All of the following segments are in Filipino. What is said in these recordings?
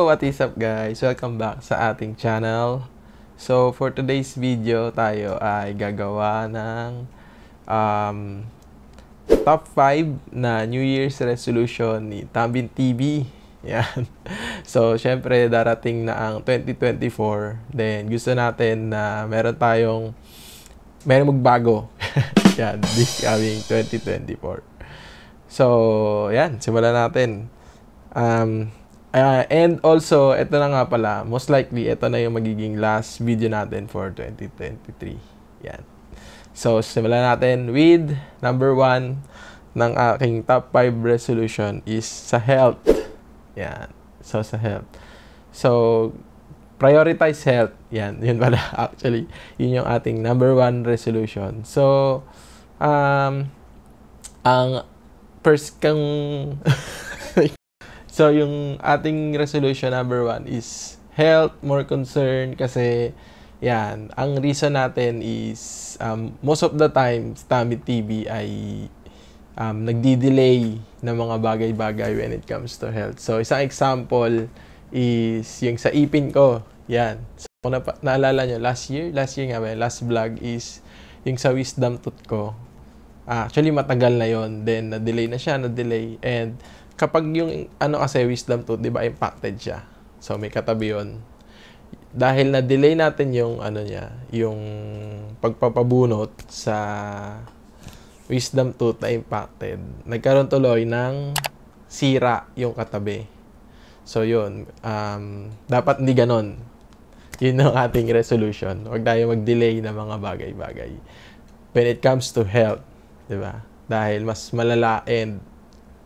what is up guys? Welcome back sa ating channel. So, for today's video, tayo ay gagawa ng top 5 na New Year's resolution ni Tambin TV. Yan. So, syempre, darating na ang 2024. Then, gusto natin na meron magbago. Yan, this coming 2024. So, yan, simulan natin. And also, ito na nga pala, most likely, ito na yung magiging last video natin for 2023. Yan. So, simulan natin with number 1 ng aking top 5 resolution is sa health. Yan. So, sa health. So, prioritize health. Yan. Yun pala, actually. Yun yung ating number 1 resolution. So, ang first kang... So, yung ating resolution number 1 is health, more concern kasi yan, ang reason natin is most of the time, Tambin TV ay nagdi-delay ng mga bagay-bagay when it comes to health. So, isang example is yung sa ipin ko. Yan. So, kung naalala nyo, last year nga ba, last vlog is yung sa wisdom tooth ko. Actually, matagal na yon. Then, na-delay na siya, na-delay. And, kapag yung kasi wisdom tooth, 'di ba, impacted siya. So may katabi 'yon. Dahil na-delay natin yung yung pagpapabunot sa wisdom tooth na impacted. Nagkaroon tuloy ng sira yung katabi. So 'yun, dapat hindi ganon. Yun ang ating resolution. Huwag tayo mag-delay ng mga bagay-bagay when it comes to health, 'di ba? Dahil mas malala and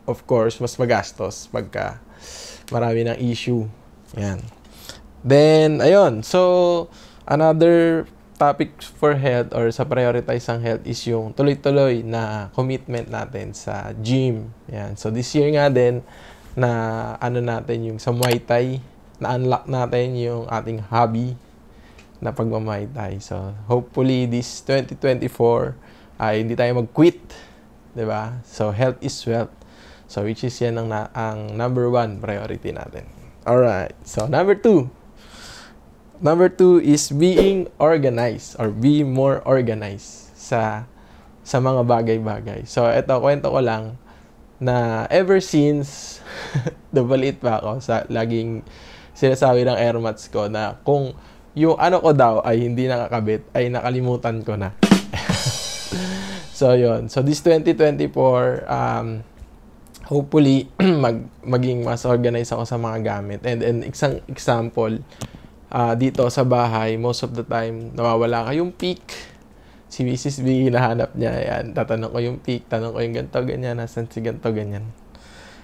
of course, mas magastos pagka marami ng issue. Yan. Then, ayun. So, another topic for health or sa prioritize ang health is yung tuloy-tuloy na commitment natin sa gym. Yan. So, this year nga din na natin yung sa Muay Thai, na-unlock natin yung ating hobby na pagma-Muay Thai. So, hopefully, this 2024 ay hindi tayo mag-quit. Diba? So, health is wealth. So, which is yan ang number 1 priority natin. Alright. So, number 2. Number 2 is being organized or be more organized sa mga bagay-bagay. So, ito, kwento ko lang na ever since dumaliit pa ako sa laging sinasabi ng airmats ko na kung yung ko daw ay hindi nakakabit, ay nakalimutan ko na. So, yun. So, this 2024, hopefully, maging mas organized ako sa mga gamit. And isang example, dito sa bahay, most of the time, nawawala ka yung peak. Si Mrs. B, hinahanap niya. Ayan, tatanong ko yung peak, tanong ko yung ganito, ganyan, nasan si ganito, ganyan.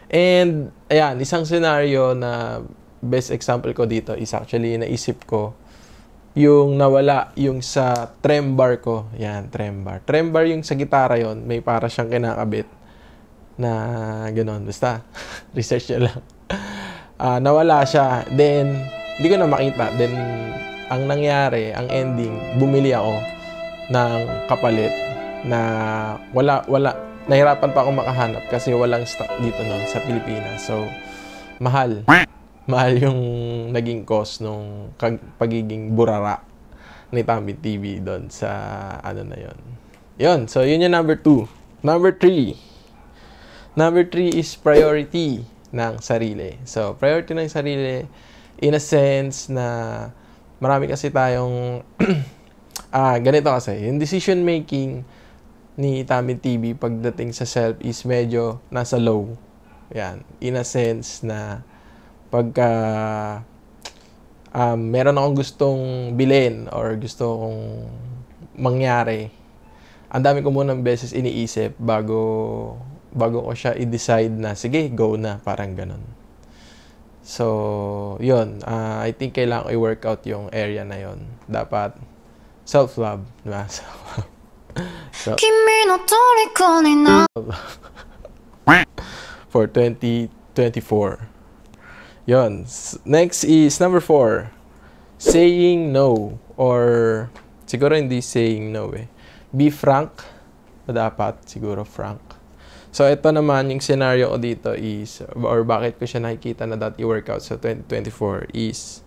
And, ayan, isang scenario na best example ko dito is actually naisip ko yung nawala yung sa trem bar ko. Ayan, trem bar. Trem bar yung sa gitara yon, may para siyang kinakabit na gano'n. Basta, research nyo lang. Nawala siya. Then, hindi ko na makita. Then, ang nangyari, ang ending, bumili ako ng kapalit na wala. Nahirapan pa ako makahanap kasi walang stock dito noon sa Pilipinas. So, mahal. Mahal yung naging cost nung pagiging burara ni Tambin TV doon sa na yon. Yun. So, yun yung number 2. Number 3. Number 3 is priority ng sarili. So, priority ng sarili in a sense na marami kasi tayong ganito kasi, yung decision making ni Tambin TV pagdating sa self is medyo nasa low. Yan. In a sense na pagka meron akong gustong bilhin or gusto kong mangyari, ang dami ko munang beses iniisip bago ko siya i-decide na, sige, go na, parang ganun. So, yun. I think kailangan i-workout yung area na yun. Dapat self-love. Diba? So, for 2024. Yun. Next is number 4. Saying no. Or, siguro hindi saying no eh. Be frank. Dapat, siguro frank. So, ito naman, yung scenario ko dito is, or bakit ko siya nakikita na dati workout sa 2024 is,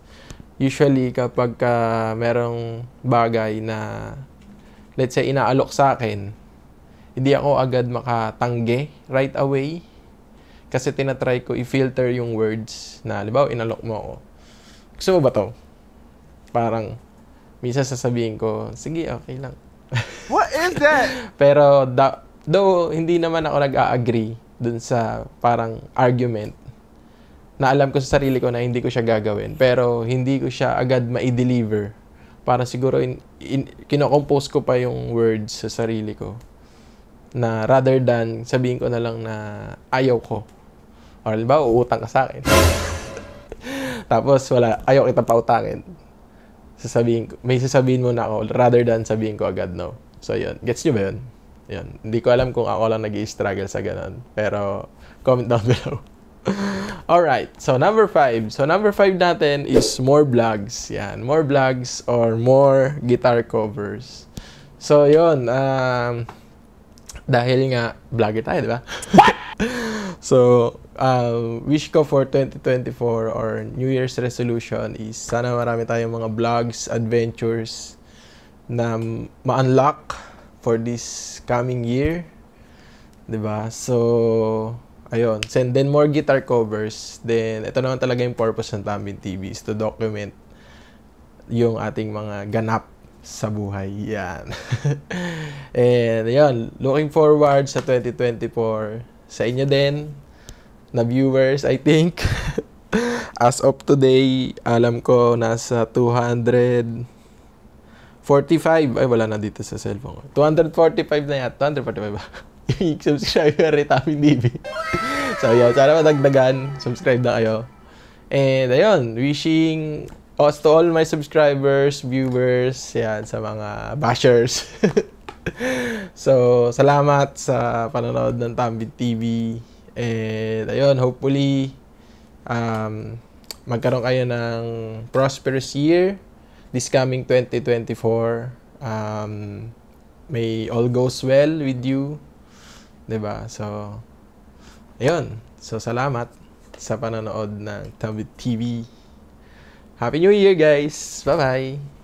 usually, kapag merong bagay na, let's say, inaalok sa akin, hindi ako agad makatangge right away. Kasi tinatry ko i-filter yung words na, halimbawa, inalok mo ako. Gusto mo ba to? Parang, minsan sasabihin ko, sige, okay lang. What is that? Pero, though hindi naman ako nag-a-agree dun sa parang argument na alam ko sa sarili ko na hindi ko siya gagawin, pero hindi ko siya agad ma-deliver. Parang siguro kino-compose ko pa yung words sa sarili ko na rather than sabihin ko na lang na ayaw ko. Or halimbawa, uutang ka sa akin. Tapos wala, ayaw kita pautangin. May sasabihin mo na ako rather than sabihin ko agad no. So yun, gets nyo ba yun? Yan. Hindi ko alam kung ako lang nag-i-struggle sa ganun. Pero, comment down below. Alright. So, number 5. So, number 5 natin is more vlogs. Yan. More vlogs or more guitar covers. So, yun. Dahil nga, vlogger tayo, di ba? So, wish ko for 2024 or New Year's resolution is sana marami tayong mga vlogs, adventures na ma-unlock for this coming year, 'di ba? So, ayun, send then more guitar covers. Then ito naman talaga yung purpose ng Tambin TV is to document yung ating mga ganap sa buhay. Yan. And ayun, looking forward sa 2024 sa inyo din na viewers, I think. As of today, alam ko nasa 245. Ay, wala na dito sa cellphone ko. 245 na yata. 245 ba? Yung subscriber ni Tambin TV. So, yun. Sana madagdagan. Subscribe na kayo. And, ayun. Wishing to all my subscribers, viewers, yan, sa mga bashers. So, salamat sa panonood ng Tambin TV. And, ayun. Hopefully, magkaroon kayo ng prosperous year. This coming 2024, may all goes well with you. 'Di ba? So, ayun. So, salamat sa panonood ng Tambin TV. Happy New Year, guys! Bye-bye!